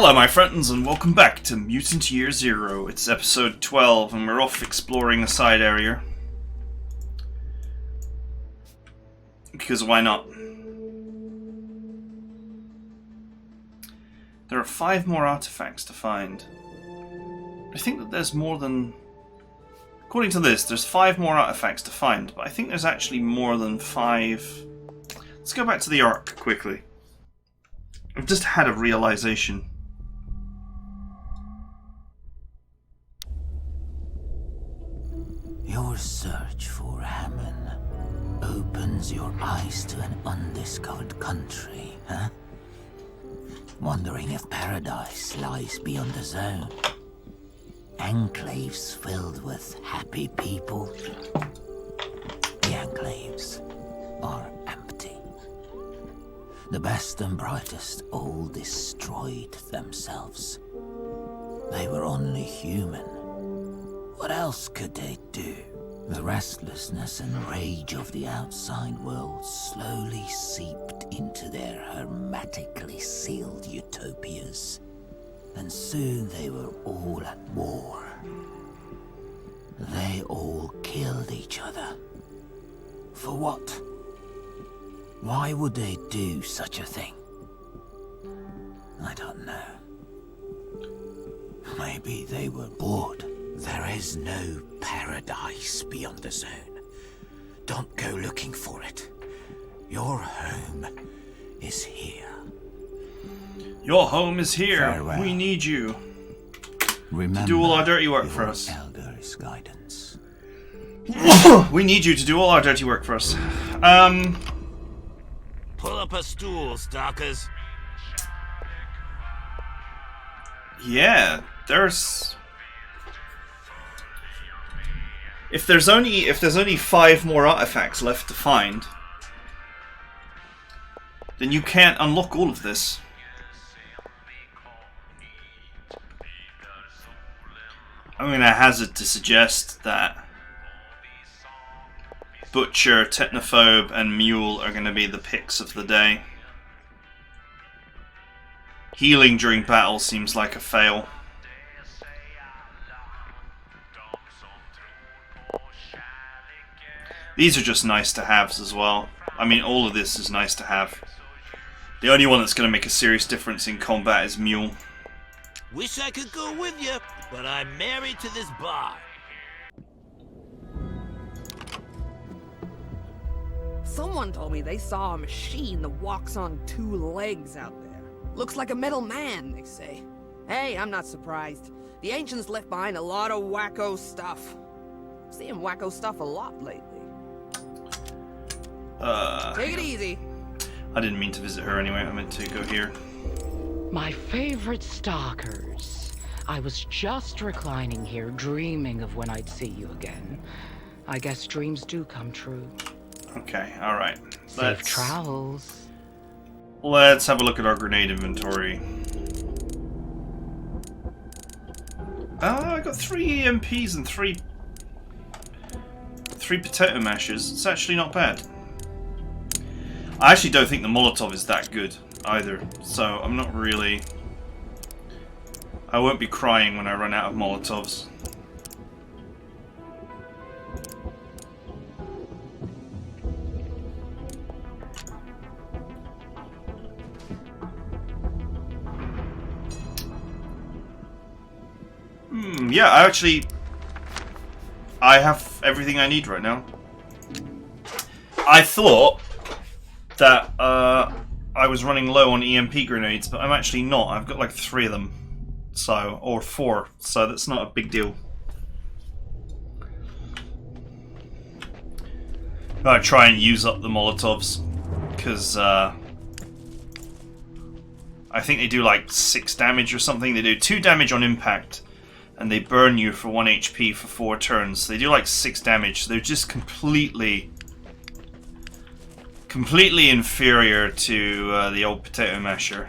Hello my friends and welcome back to Mutant Year Zero. It's episode 12 and we're off exploring a side area. Because why not? There are 5 more artifacts to find. I think that there's more than... According to this, there's 5 more artifacts to find, but I think there's actually more than 5... Let's go back to the Ark quickly. I've just had a realization. Your search for Hammon opens your eyes to an undiscovered country, huh? Wondering if paradise lies beyond the zone. Enclaves filled with happy people. The enclaves are empty. The best and brightest all destroyed themselves. They were only human. What else could they do? The restlessness and rage of the outside world slowly seeped into their hermetically sealed utopias. And soon they were all at war. They all killed each other. For what? Why would they do such a thing? I don't know. Maybe they were bored. There is no paradise beyond the zone. Don't go looking for it. Your home is here. Your home is here. Farewell. We need you. Remember to do all our dirty work for us. Elder's guidance. We need you to do all our dirty work for us. Pull up a stool, stalkers. Yeah, there's... If there's only 5 more artifacts left to find, then you can't unlock all of this. I'm going to hazard to suggest that Butcher, Technophobe, and Mule are going to be the picks of the day. Healing during battle seems like a fail. These are just nice to haves as well. I mean, all of this is nice to have. The only one that's going to make a serious difference in combat is Mule. Wish I could go with you, but I'm married to this bar. Someone told me they saw a machine that walks on 2 legs out there. Looks like a metal man, they say. Hey, I'm not surprised. The ancients left behind a lot of wacko stuff. Seeing wacko stuff a lot lately. Take it easy. I didn't mean to visit her anyway, I meant to go here. My favorite stalkers. I was just reclining here, dreaming of when I'd see you again. I guess dreams do come true. Okay, alright. Safe travels. Let's have a look at our grenade inventory. I got 3 EMPs and 3 potato mashes. It's actually not bad. I actually don't think the Molotov is that good either, so I'm not really... I won't be crying when I run out of Molotovs. Yeah, I have everything I need right now. I thought that I was running low on EMP grenades, but I'm actually not. I've got like 3 of them, so, or 4, so that's not a big deal. I'm gonna try and use up the Molotovs, because I think they do like 6 damage or something. They do 2 damage on impact, and they burn you for 1 HP for 4 turns. They do like 6 damage. They're just completely inferior to the old potato masher.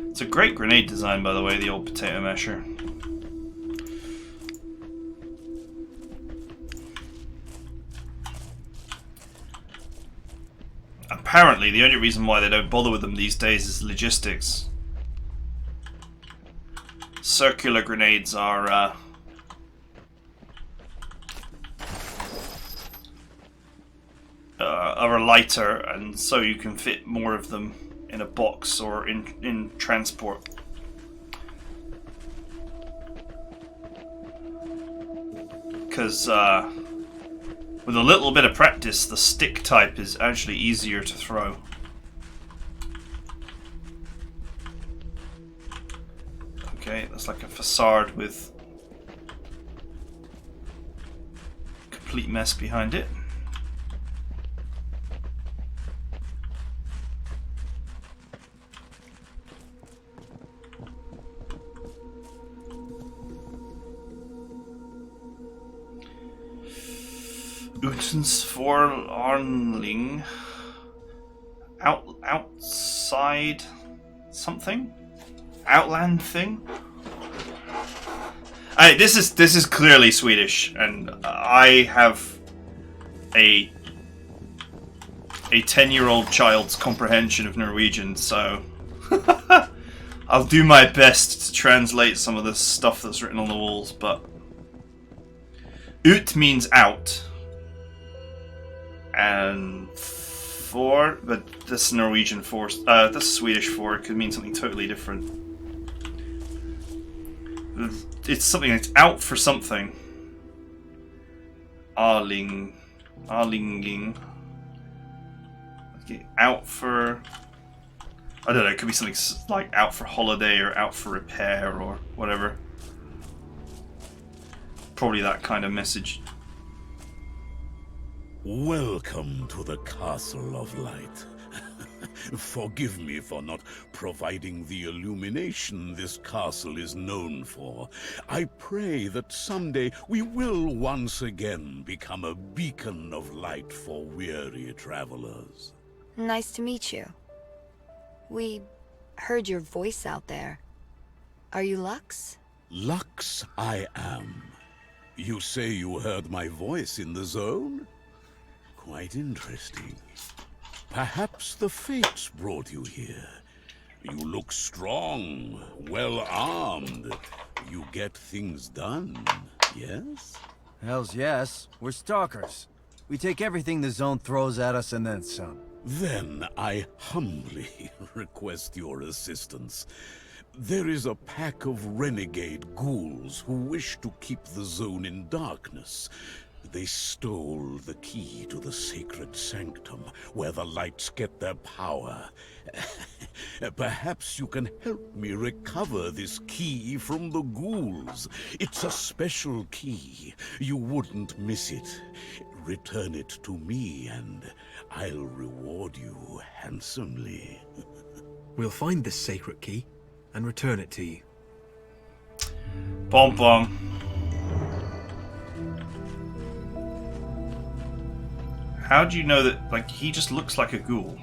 It's a great grenade design, by the way, the old potato masher. Apparently, the only reason why they don't bother with them these days is logistics. Circular grenades are lighter, and so you can fit more of them in a box or in transport. Because with a little bit of practice, the stick type is actually easier to throw. Okay, that's like a facade with complete mess behind it. Utens for Arnling. Outside something? Outland thing? This is clearly Swedish, and I have a 10-year-old child's comprehension of Norwegian, so I'll do my best to translate some of the stuff that's written on the walls, but ut means out. And for, but this Norwegian for, this Swedish for could mean something totally different. It's something that's out for something. Arlinging. Okay, out for, I don't know, it could be something like out for holiday or out for repair or whatever. Probably that kind of message. Welcome to the Castle of Light. Forgive me for not providing the illumination this castle is known for. I pray that someday we will once again become a beacon of light for weary travelers. Nice to meet you. We heard your voice out there. Are you Lux? Lux I am. You say you heard my voice in the zone? Quite interesting. Perhaps the fates brought you here. You look strong, well armed. You get things done, yes? Hells yes. We're stalkers. We take everything the zone throws at us and then some. Then I humbly request your assistance. There is a pack of renegade ghouls who wish to keep the zone in darkness. They stole the key to the sacred sanctum, where the lights get their power. Perhaps you can help me recover this key from the ghouls. It's a special key. You wouldn't miss it. Return it to me, and I'll reward you handsomely. We'll find this sacred key and return it to you. Bom bom. How do you know that, like, he just looks like a ghoul?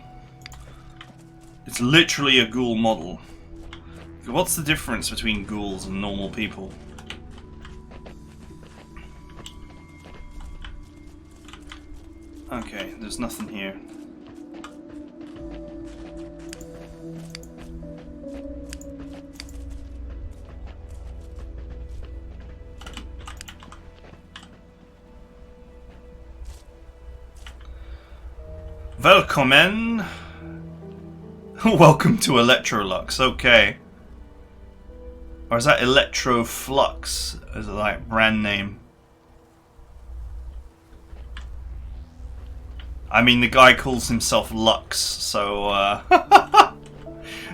It's literally a ghoul model. What's the difference between ghouls and normal people? Okay, there's nothing here. Welcome. Welcome to Electrolux, okay. Or is that Electroflux? Is it like brand name? I mean, the guy calls himself Lux, so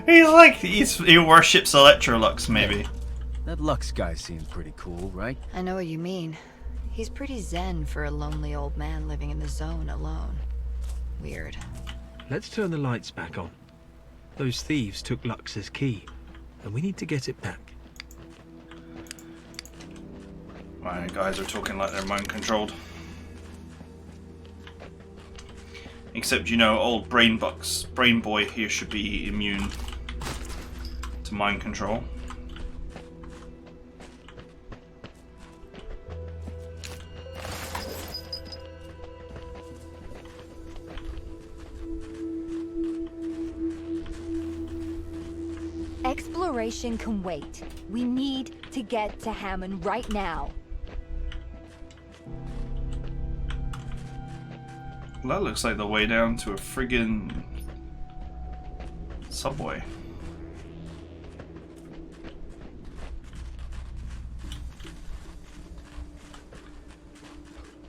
he worships Electrolux, maybe. That Lux guy seems pretty cool, right? I know what you mean. He's pretty zen for a lonely old man living in the zone alone. Weird. Let's turn the lights back on. Those thieves took Lux's key, and we need to get it back. My guys are talking like they're mind controlled. Except, you know, old Brain Boy here should be immune to mind control. Exploration can wait. We need to get to Hammond right now. Well, that looks like the way down to a friggin' subway.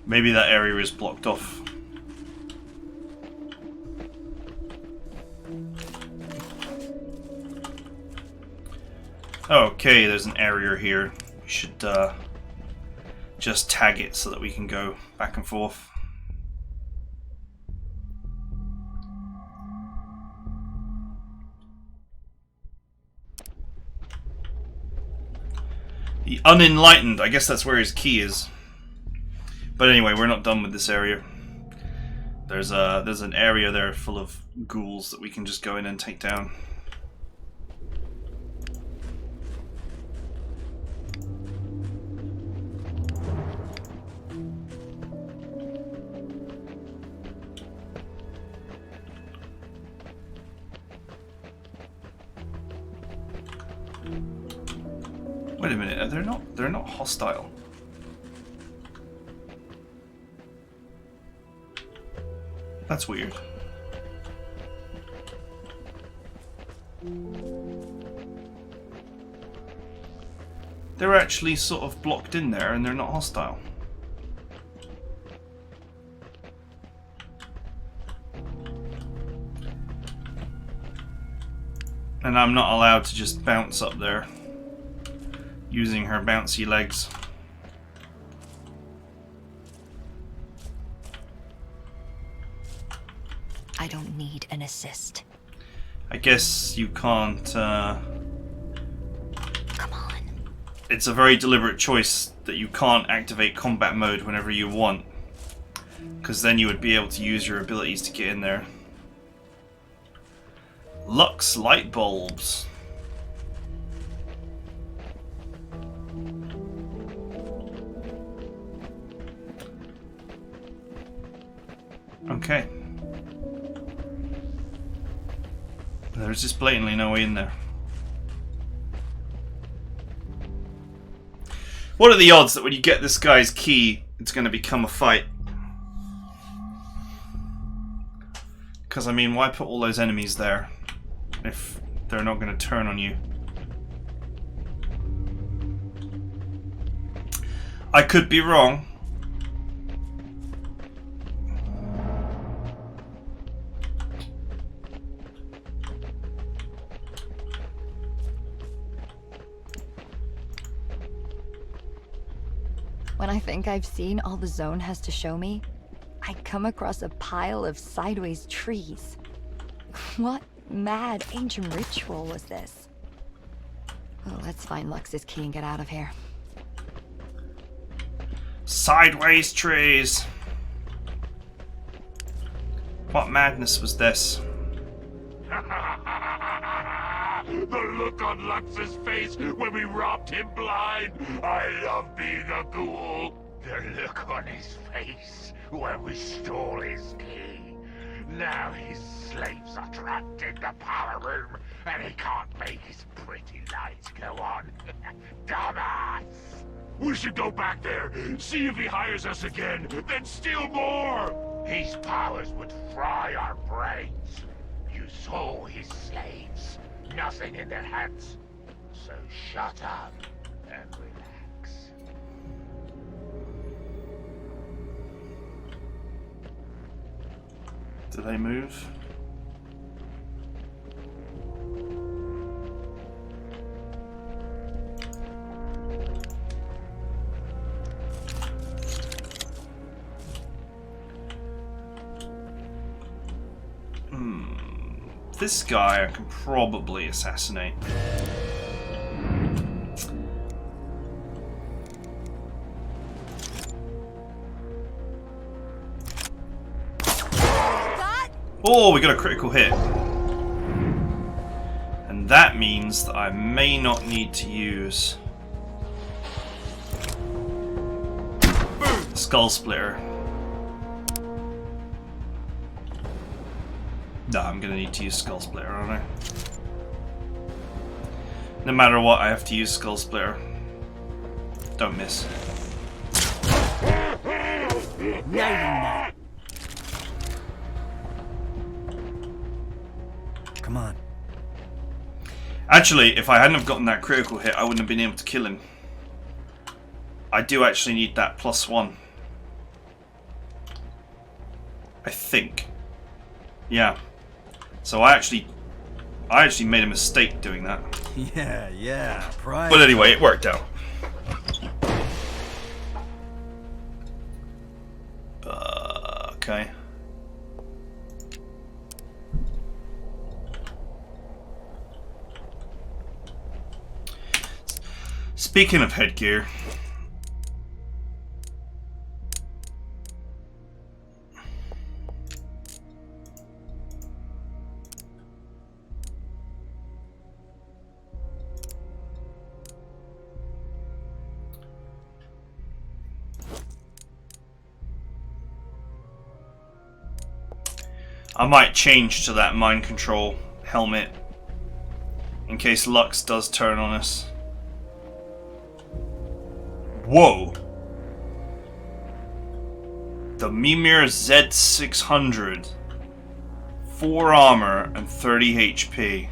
Maybe that area is blocked off. Okay, there's an area here. We should just tag it so that we can go back and forth. The Unenlightened. I guess that's where his key is. But anyway, we're not done with this area. There's an area there full of ghouls that we can just go in and take down. Wait a minute, they're not hostile. That's weird. They're actually sort of blocked in there and they're not hostile. And I'm not allowed to just bounce up there using her bouncy legs. I don't need an assist. I guess you can't. Come on. It's a very deliberate choice that you can't activate combat mode whenever you want, because then you would be able to use your abilities to get in there. Lux light bulbs. Okay. There's just blatantly no way in there. What are the odds that when you get this guy's key, it's going to become a fight? Because, I mean, why put all those enemies there if they're not going to turn on you? I could be wrong. When I think I've seen all the zone has to show me, I come across a pile of sideways trees. What mad ancient ritual was this? Oh, let's find Lux's key and get out of here. Sideways trees. What madness was this? The look on Lux's face when we robbed him blind. I love being a ghoul. The look on his face when we stole his key. Now his slaves are trapped in the power room, and he can't make his pretty lights go on. Dumbass! We should go back there, see if he hires us again, then steal more! His powers would fry our brains. You saw his slaves. Nothing in their hands. So shut up and relax. Do they move? This guy I can probably assassinate. Oh, we got a critical hit. And that means that I may not need to use Skull Splitter. No, I'm gonna need to use Skull Splitter, aren't I? No matter what, I have to use Skull Splitter. Don't miss. Come on. Actually, if I hadn't have gotten that critical hit, I wouldn't have been able to kill him. I do actually need that +1. I think. Yeah. So I actually made a mistake doing that. Yeah. Pride. But anyway, it worked out. Okay. Speaking of headgear, I might change to that mind control helmet in case Lux does turn on us. Whoa! The Mimir Z600. 4 armor and 30 HP.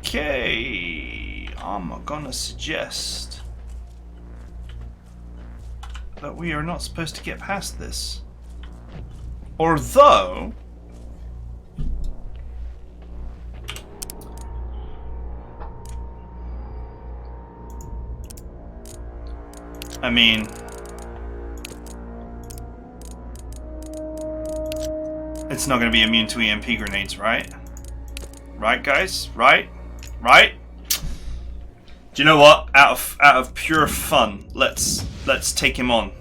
Okay, I'm gonna suggest that we are not supposed to get past this. Although, I mean, it's not going to be immune to EMP grenades, right? Right, guys? Right? Right? Do you know what? Out of pure fun, let's take him on.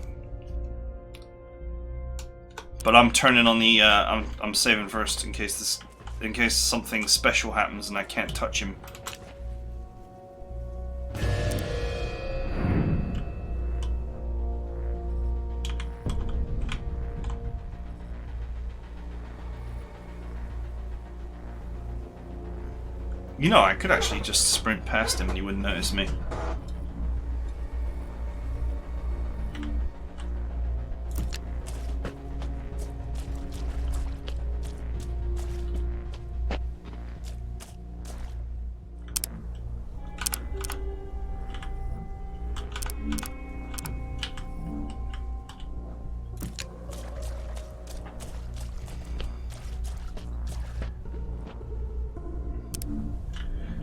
But I'm turning on the I'm saving first in case something special happens and I can't touch him. You know, I could actually just sprint past him and he wouldn't notice me.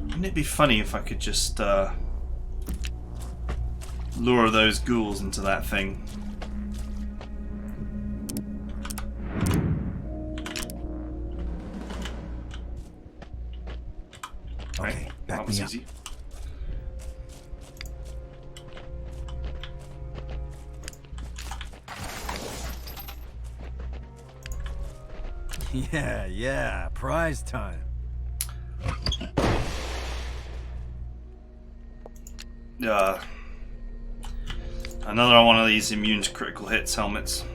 Wouldn't it be funny if I could just lure those ghouls into that thing? Okay, back me up. Easy. Yeah, prize time. Another one of these immune to critical hits helmets.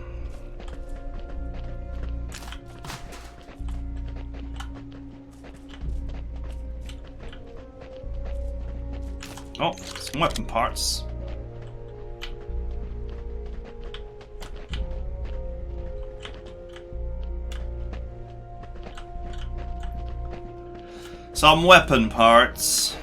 Oh, some weapon parts. Some weapon parts.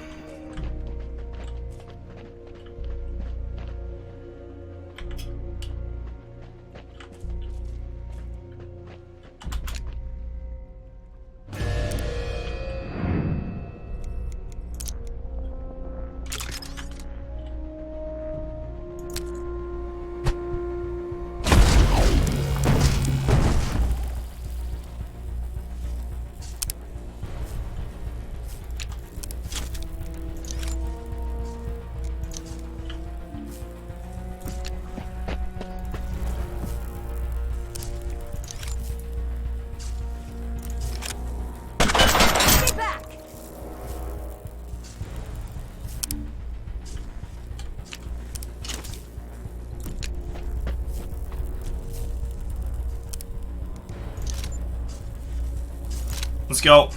Let's go.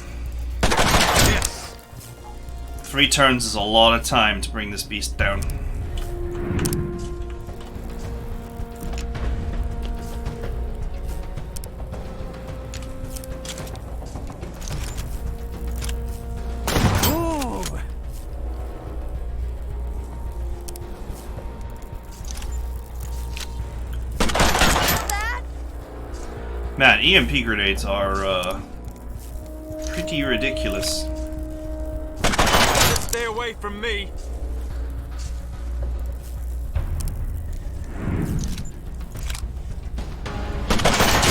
3 turns is a lot of time to bring this beast down. Man, EMP grenades are pretty ridiculous. Stay away from me.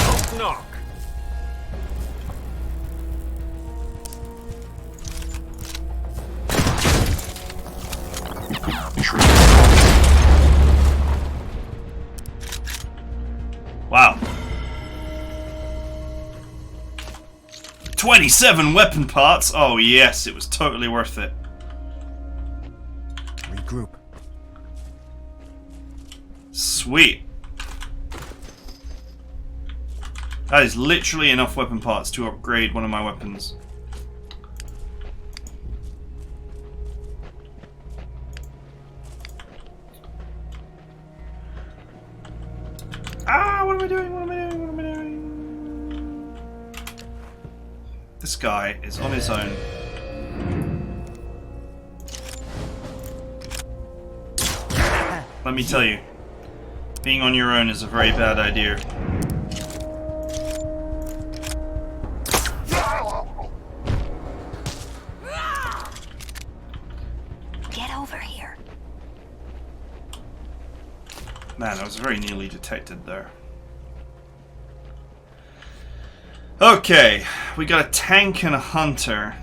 Don't knock. Wow. 27 weapon parts? Oh yes, it was totally worth it. Regroup. Sweet. That is literally enough weapon parts to upgrade one of my weapons. Ah, what am I doing? What am I doing? What am I doing? This guy is on his own. Let me tell you, being on your own is a very bad idea. Get over here. Man, I was very nearly detected there. Okay, we got a tank and a hunter.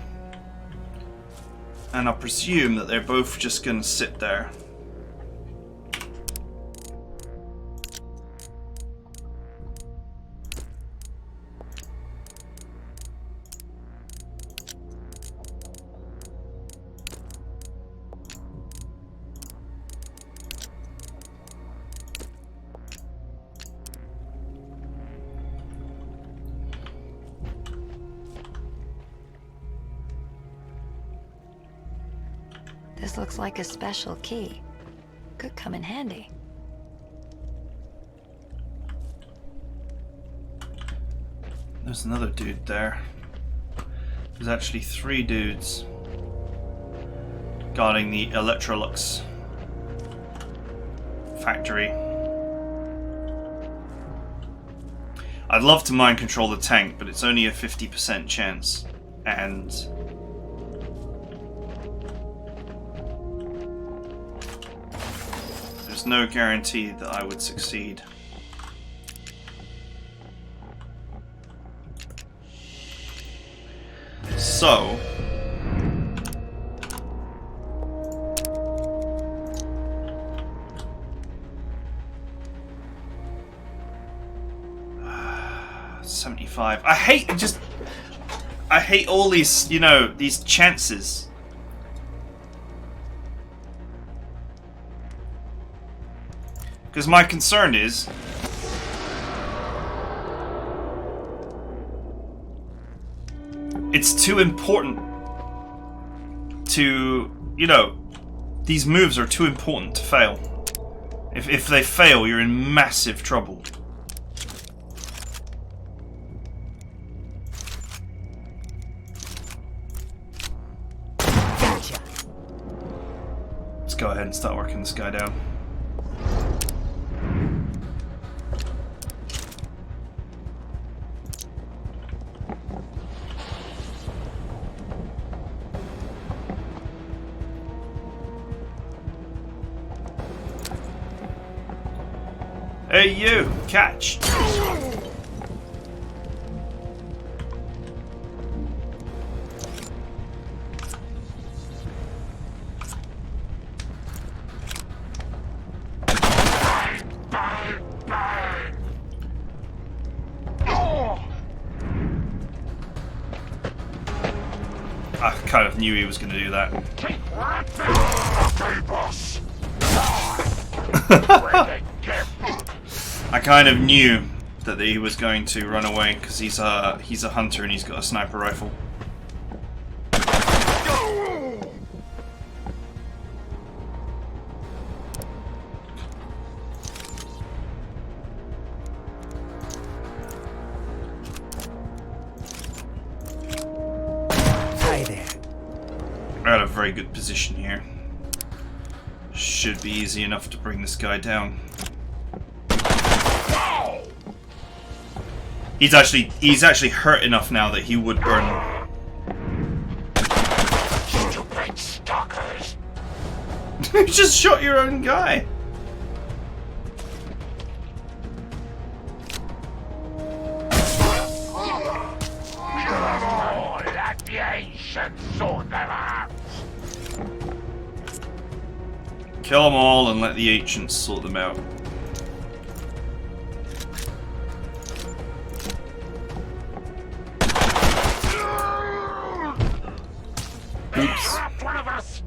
And I presume that they're both just gonna sit there. This looks like a special key. Could come in handy. There's another dude there. There's actually 3 dudes guarding the Electrolux factory. I'd love to mind control the tank, but it's only a 50% chance. And there's no guarantee that I would succeed. So, $75. I hate all these, you know, these chances. Because my concern is it's too important to, you know, these moves are too important to fail. If they fail, you're in massive trouble. Gotcha. Let's go ahead and start working this guy down. Hey you, catch! I kind of knew he was going to do that. I kind of knew that he was going to run away because he's a hunter and he's got a sniper rifle. Hi there. We're at a very good position here. Should be easy enough to bring this guy down. He's actually hurt enough now that he would burn. Stupid stalkers! You just shot your own guy. Oh, let the ancients sort them out! Kill them all and let the ancients sort them out. Oops. One of us!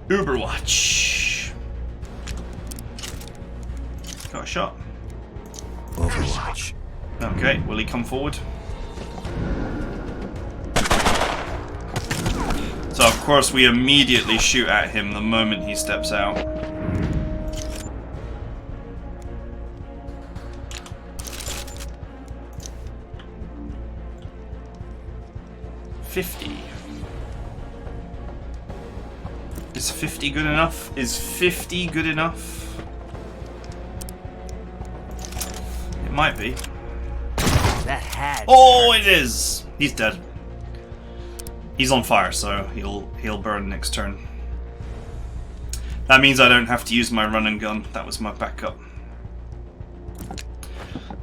Uberwatch. Got a shot. Overwatch. Okay, will he come forward? So of course we immediately shoot at him the moment he steps out. Is 50 good enough? Is 50 good enough? It might be. That had. Oh, it is! He's dead. He's on fire, so he'll burn next turn. That means I don't have to use my run and gun. That was my backup.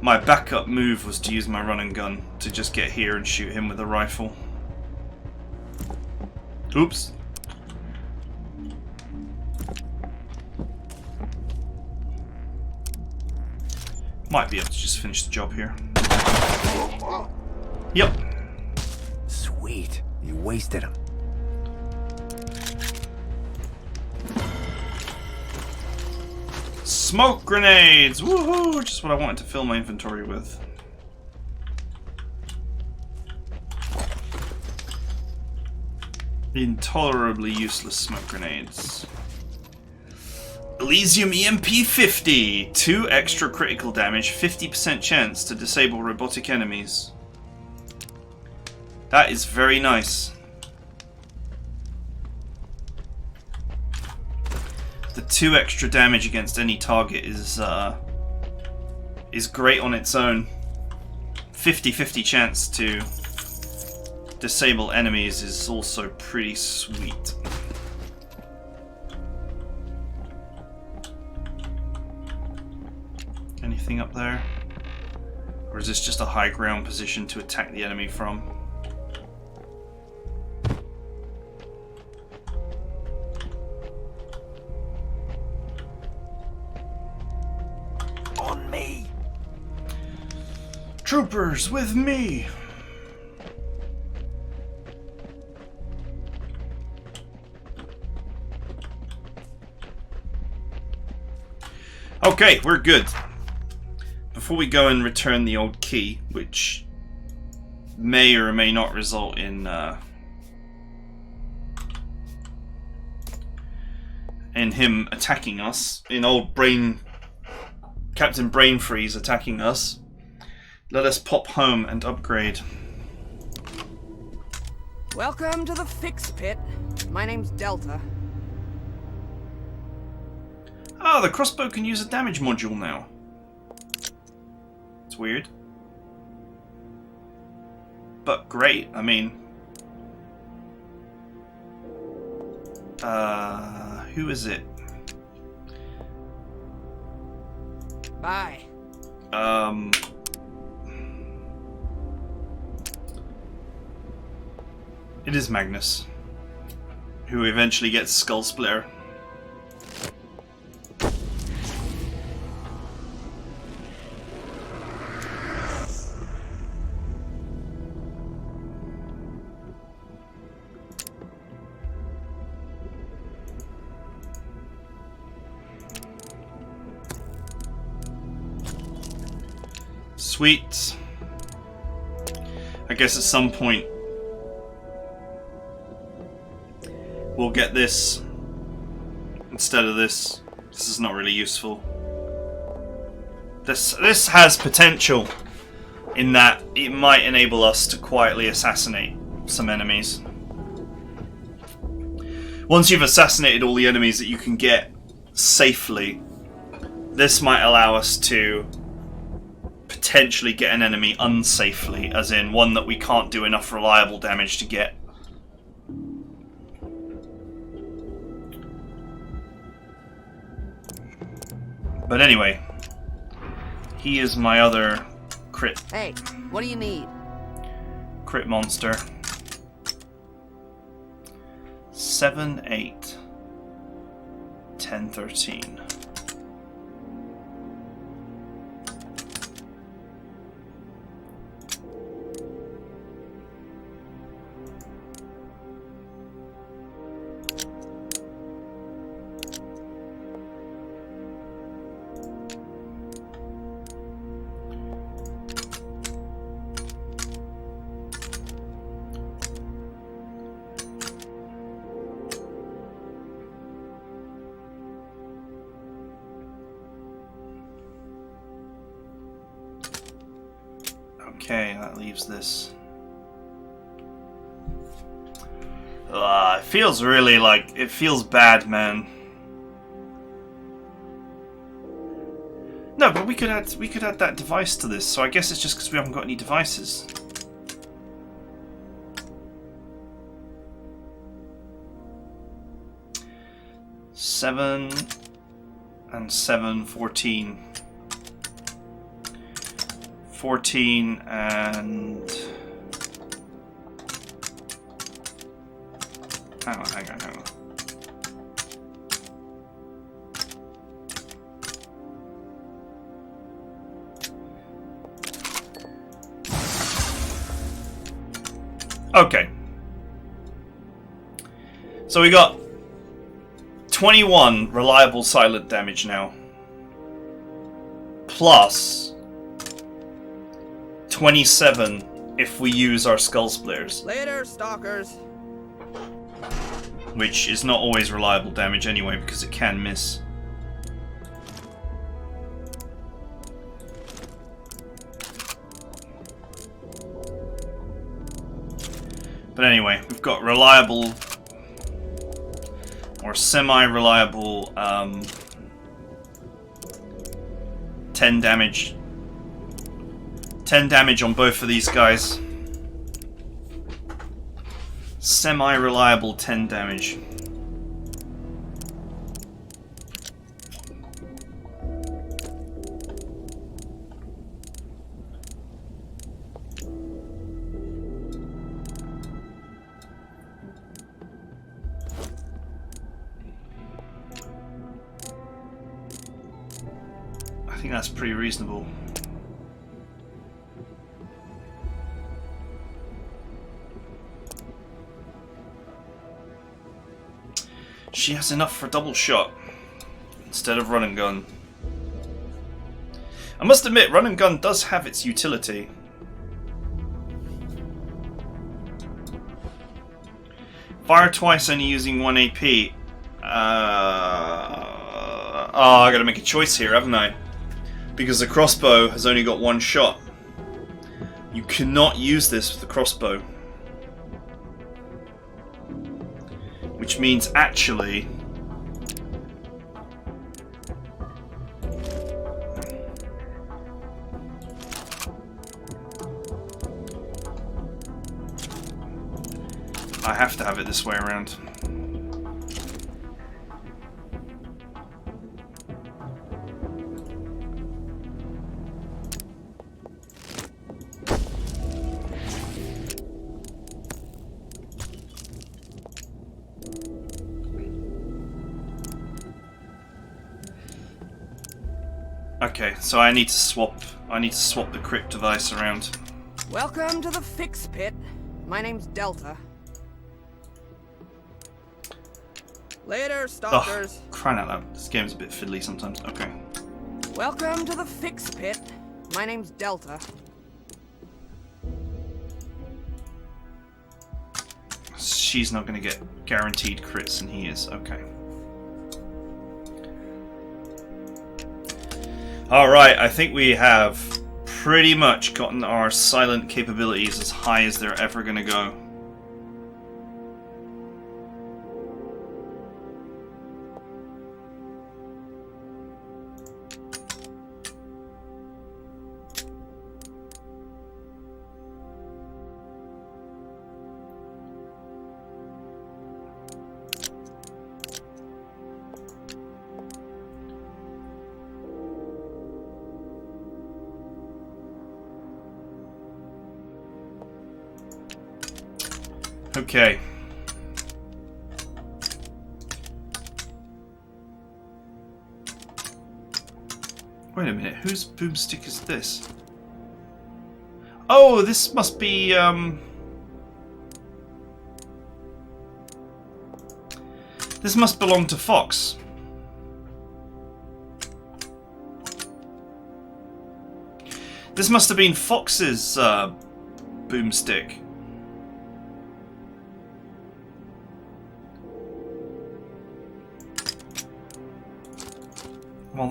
My backup move was to use my run and gun to just get here and shoot him with a rifle. Oops. Might be able to just finish the job here. Yep. Sweet. You wasted him. Smoke grenades! Woohoo! Just what I wanted to fill my inventory with. Intolerably useless smoke grenades. Elysium EMP-50! 2 extra critical damage, 50% chance to disable robotic enemies. That is very nice. The 2 extra damage against any target is great on its own. 50-50 chance to disable enemies is also pretty sweet. Anything up there? Or is this just a high ground position to attack the enemy from? On me! Troopers, with me! Okay, we're good. Before we go and return the old key, which may or may not result in him attacking us, in old Captain Brain Freeze attacking us, let us pop home and upgrade. Welcome to the Fix Pit. My name's Delta. Oh, the crossbow can use a damage module now. It's weird. But great, I mean... who is it? Bye. It is Magnus, who eventually gets Skull Splitter. Sweet. I guess at some point we'll get this instead of this. This is not really useful. This has potential in that it might enable us to quietly assassinate some enemies. Once you've assassinated all the enemies that you can get safely, this might allow us to potentially get an enemy unsafely, as in one that we can't do enough reliable damage to get. But anyway, he is my other crit. Hey, what do you need? Crit monster. 7, 8, 10, 13. Okay, that leaves this. It feels really like... It feels bad, man. No, but we could add that device to this, so I guess it's just because we haven't got any devices. Seven and 7, 14. 14 and... Hang on. Okay. So we got 21 reliable silent damage now. Plus 27 if we use our Skull Splitters. Later, stalkers. Which is not always reliable damage anyway, because it can miss. But anyway, we've got reliable or semi-reliable 10 damage. 10 damage on both of these guys. Semi-reliable 10 damage. I think that's pretty reasonable. She has enough for double shot instead of run and gun. I must admit, run and gun does have its utility. Fire twice, only using 1 AP. I gotta make a choice here, haven't I? Because the crossbow has only got 1 shot. You cannot use this with the crossbow. Which means actually I have to have it this way around. Okay, so I need to swap the crypt device around. Welcome to the Fix Pit. My name's Delta. Later, stalkers. Oh, crying out loud. This game's a bit fiddly sometimes. Okay. Welcome to the Fix Pit. My name's Delta. She's not going to get guaranteed crits, and he is. Okay. Alright, I think we have pretty much gotten our silent capabilities as high as they're ever going to go. Okay. Wait a minute, whose boomstick is this? Oh, this must be, this must belong to Fox. This must have been Fox's, boomstick. Well,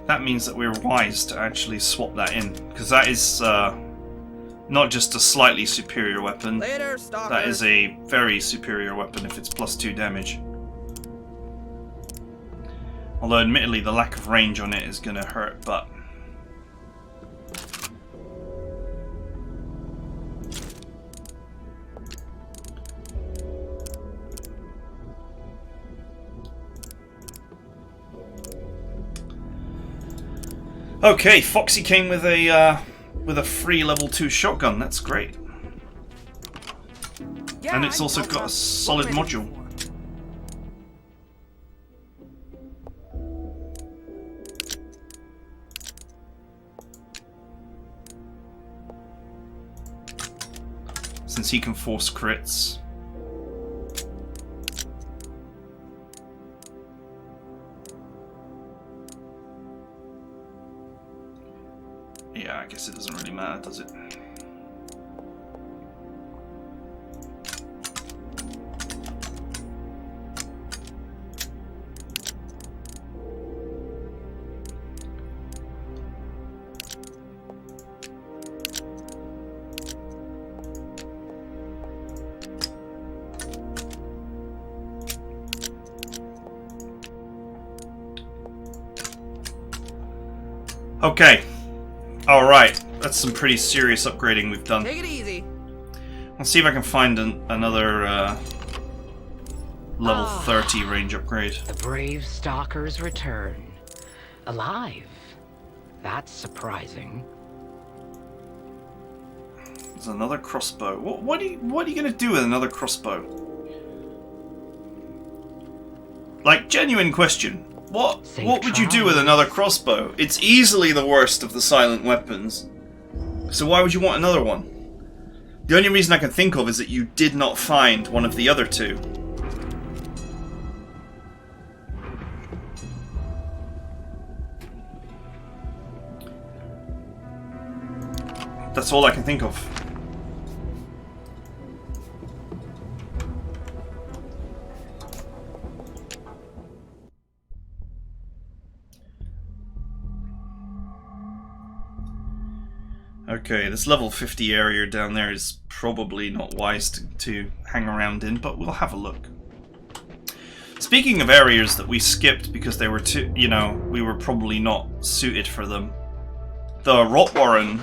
that means that we're wise to actually swap that in, because that is not just a slightly superior weapon. Later, stalker. That is a very superior weapon if it's +2 damage. Although, admittedly, the lack of range on it is going to hurt, but... Okay, Foxy came with a free level 2 shotgun. That's great. Yeah, And it's also got a solid module. Since he can force crits. Yeah, I guess it doesn't really matter, does it? Okay. Alright. That's some pretty serious upgrading we've done. Take it easy. Let's see if I can find another level 30 range upgrade. The brave stalkers return. Alive. That's surprising. There's another crossbow. What are you gonna do with another crossbow? Like, genuine question. What would you do with another crossbow? It's easily the worst of the silent weapons. So why would you want another one? The only reason I can think of is that you did not find one of the other two. That's all I can think of. Okay, this level 50 area down there is probably not wise to hang around in, but we'll have a look. Speaking of areas that we skipped because they were too, you know, we were probably not suited for them. The Rot Warren,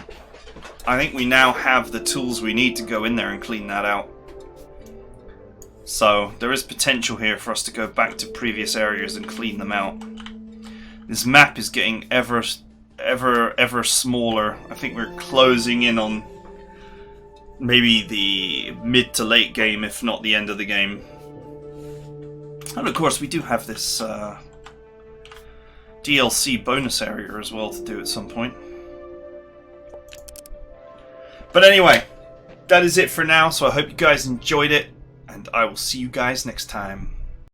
I think we now have the tools we need to go in there and clean that out. So, there is potential here for us to go back to previous areas and clean them out. This map is getting ever smaller. I think we're closing in on maybe the mid to late game, if not the end of the game. And of course we do have this DLC bonus area as well to do at some point. But anyway, that is it for now, so I hope you guys enjoyed it, and I will see you guys next time.